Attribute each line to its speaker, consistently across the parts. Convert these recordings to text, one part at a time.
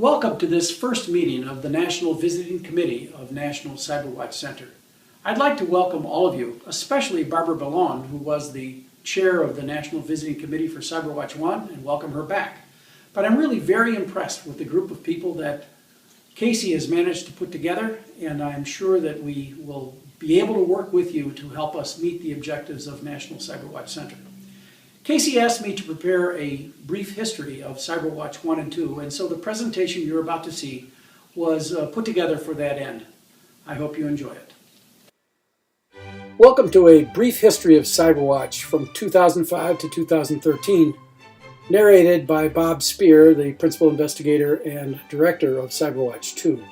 Speaker 1: Welcome to this first meeting of the National Visiting Committee of National CyberWatch Center. I'd like to welcome all of you, especially Barbara Ballon, who was the chair of the National Visiting Committee for CyberWatch 1, and welcome her back. But I'm really very impressed with the group of people that Casey has managed to put together, and I'm sure that we will be able to work with you to help us meet the objectives of National CyberWatch Center. Casey asked me to prepare a brief history of CyberWatch 1 and 2, and so the presentation you're about to see was put together for that end. I hope you enjoy it. Welcome to a brief history of CyberWatch from 2005 to 2013, narrated by Bob Spear, the principal investigator and director of CyberWatch 2.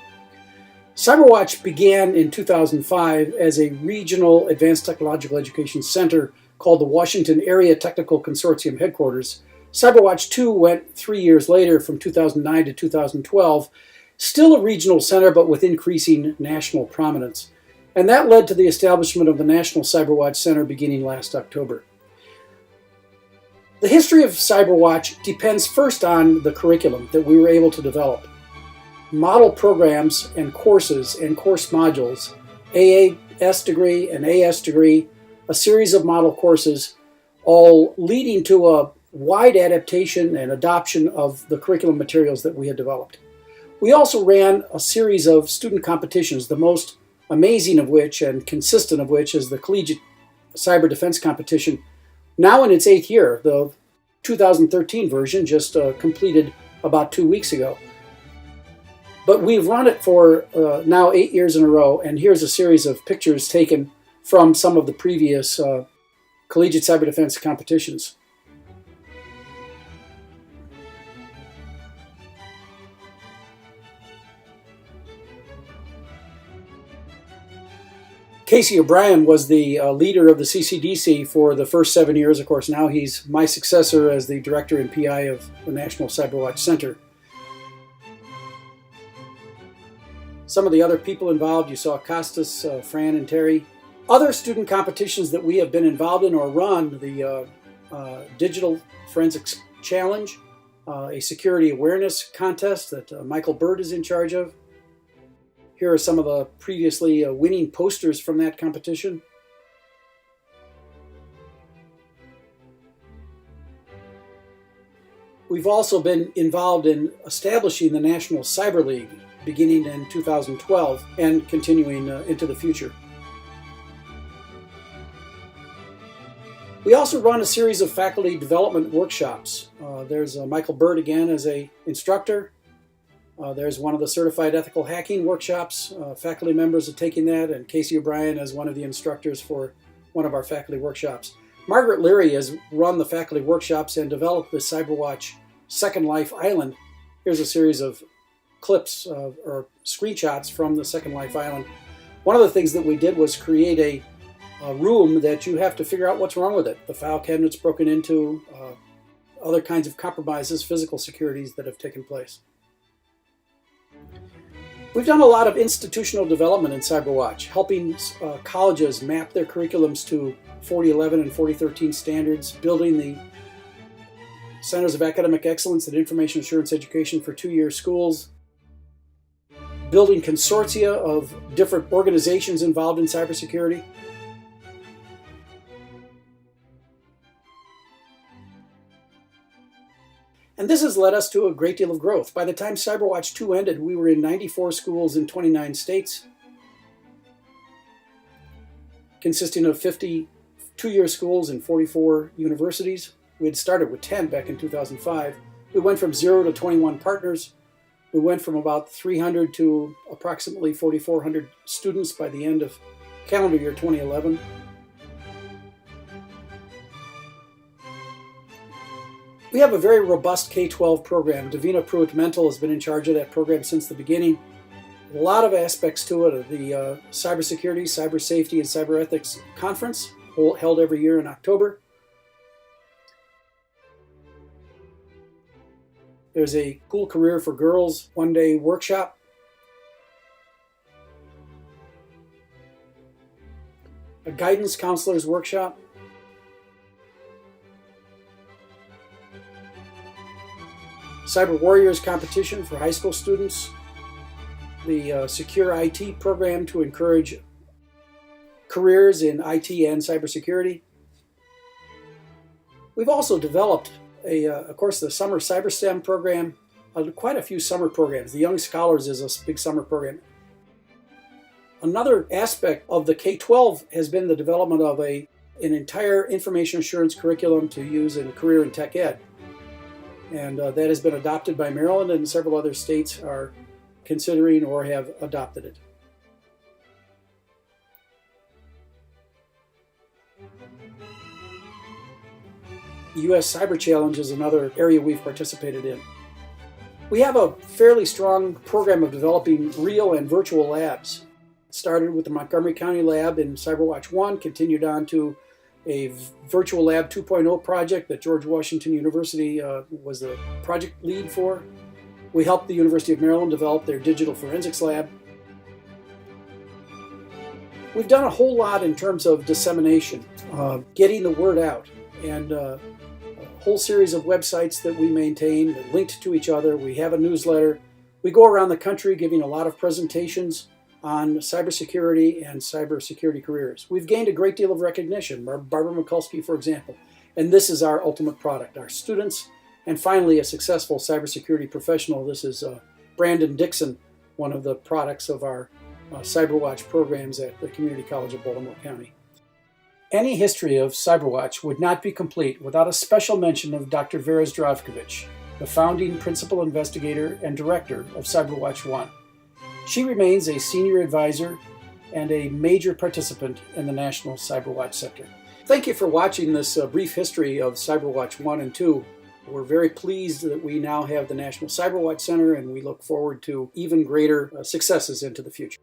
Speaker 1: CyberWatch began in 2005 as a regional advanced technological education center called the Washington Area Technical Consortium Headquarters. CyberWatch 2 went 3 years later from 2009 to 2012, still a regional center but with increasing national prominence. And that led to the establishment of the National CyberWatch Center beginning last October. The history of CyberWatch depends first on the curriculum that we were able to develop. Model programs and courses and course modules, AAS degree and AS degree, a series of model courses, all leading to a wide adaptation and adoption of the curriculum materials that we had developed. We also ran a series of student competitions, the most amazing of which and consistent of which is the Collegiate Cyber Defense Competition, now in its 8th year. The 2013 version just completed about 2 weeks ago. But we've run it for now 8 years in a row, and here's a series of pictures taken from some of the previous collegiate cyber defense competitions. Casey O'Brien was the leader of the CCDC for the first 7 years. Of course, now he's my successor as the director and PI of the National CyberWatch Center. Some of the other people involved, you saw Costas, Fran, and Terry. Other student competitions that we have been involved in or run, the Digital Forensics Challenge, a security awareness contest that Michael Bird is in charge of. Here are some of the previously winning posters from that competition. We've also been involved in establishing the National Cyber League, beginning in 2012 and continuing into the future. We also run a series of faculty development workshops. There's Michael Bird again as an instructor. There's one of the certified ethical hacking workshops. Faculty members are taking that, and Casey O'Brien as one of the instructors for one of our faculty workshops. Margaret Leary has run the faculty workshops and developed the CyberWatch Second Life Island. Here's a series of clips or screenshots from the Second Life Island. One of the things that we did was create a room that you have to figure out what's wrong with it. The file cabinet's broken into, other kinds of compromises, physical securities that have taken place. We've done a lot of institutional development in CyberWatch, helping colleges map their curriculums to 4011 and 4013 standards, building the Centers of Academic Excellence in Information Assurance Education for 2-year schools, building consortia of different organizations involved in cybersecurity. And this has led us to a great deal of growth. By the time CyberWatch 2 ended, we were in 94 schools in 29 states, consisting of 50 2-year schools and 44 universities. We had started with 10 back in 2005. We went from 0 to 21 partners. We went from about 300 to approximately 4,400 students by the end of calendar year 2011. We have a very robust K-12 program. Davina Pruitt-Mental has been in charge of that program since the beginning. A lot of aspects to it. The Cybersecurity, Cyber Safety, and Cyber Ethics Conference, held every year in October. There's a Cool Career for Girls one-day workshop. A guidance counselor's workshop. Cyber Warriors competition for high school students, the Secure IT program to encourage careers in IT and cybersecurity. We've also developed, of course, the Summer Cyber STEM program, quite a few summer programs. The Young Scholars is a big summer program. Another aspect of the K-12 has been the development of an entire information assurance curriculum to use in career and tech ed. And that has been adopted by Maryland, and several other states are considering or have adopted it. The U.S. Cyber Challenge is another area we've participated in. We have a fairly strong program of developing real and virtual labs. It started with the Montgomery County Lab in CyberWatch 1, continued on to a Virtual Lab 2.0 project that George Washington University was the project lead for. We helped the University of Maryland develop their digital forensics lab. We've done a whole lot in terms of dissemination, getting the word out, and a whole series of websites that we maintain linked to each other. We have a newsletter. We go around the country giving a lot of presentations on cybersecurity and cybersecurity careers. We've gained a great deal of recognition, Barbara Mikulski, for example, and this is our ultimate product, our students, and finally a successful cybersecurity professional. This is Brandon Dixon, one of the products of our CyberWatch programs at the Community College of Baltimore County. Any history of CyberWatch would not be complete without a special mention of Dr. Vera Zdravkovic, the founding principal investigator and director of CyberWatch 1. She remains a senior advisor and a major participant in the national CyberWatch sector. Thank you for watching this brief history of CyberWatch 1 and 2. We're very pleased that we now have the National CyberWatch Center, and we look forward to even greater successes into the future.